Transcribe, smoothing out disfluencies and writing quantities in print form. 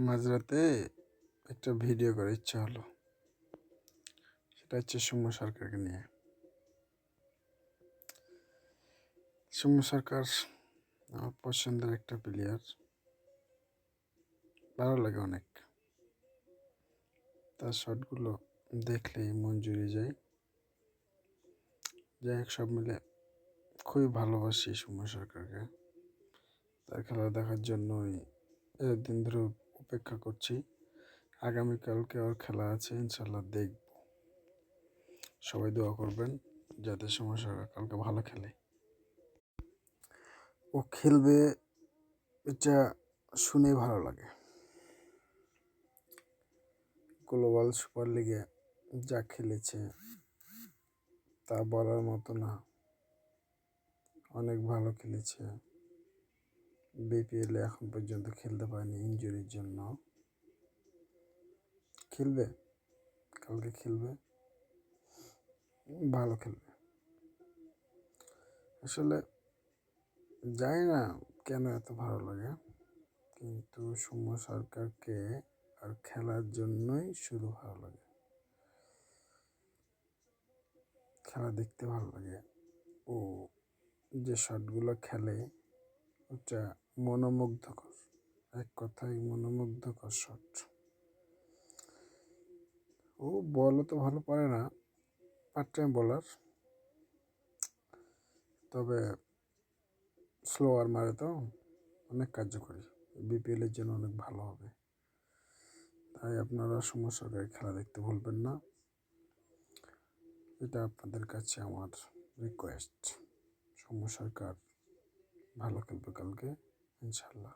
মাঝরাতে একটা ভিডিও করার ইচ্ছা হলো। সেটা হচ্ছে সৌম্য সরকারকে নিয়ে। সৌম্য সরকার আমার পছন্দের একটা প্লেয়ার, ভালো লাগে অনেক। তার শটগুলো দেখলেই মন জুড়ে যায়। যাই হোক, সব মিলে খুবই ভালোবাসি সৌম্য সরকারকে। তার খেলা দেখার জন্যই এতদিন ধরে অপেক্ষা করছি। আগামীকালকে ওর খেলা আছে, ইনশাল্লাহ দেখব। সবাই দোয়া করবেন যাতে সৌম্য সরকার কালকে ভালো খেলে। ও খেলবে, এটা শুনেই ভালো লাগে। গ্লোবাল সুপার লিগে যা খেলেছে তা বলার মতো না, অনেক ভালো খেলেছে। বিপিএল এখন পর্যন্ত খেলতে পারেনি ইনজুরির জন্য। খেলবে, কালকে খেলবে, ভালো খেলবে। আসলে জানি না কেন এত ভালো লাগে, কিন্তু সৌম্য সরকারকে আর খেলার জন্যই শুধু ভালো লাগে। খেলা দেখতে ভালো লাগে। ও যে শটগুলো খেলে ওটা মনোমুগ্ধকর, এক কথায় মনোমুগ্ধকর শট। ও বলও তো ভালো পারে না, পার্ট টাইম বোলার, তবে স্লোয়ার মারে তো অনেক কার্যকরী। বিপিএলের জন্য অনেক ভালো হবে। তাই আপনারা সৌম্য সরকারের খেলা দেখতে ভুলবেন না, এটা আপনাদের কাছে আমার রিকোয়েস্ট। সৌম্য সরকার ভালো খেলবে কালকে, ইনশাল্লাহ।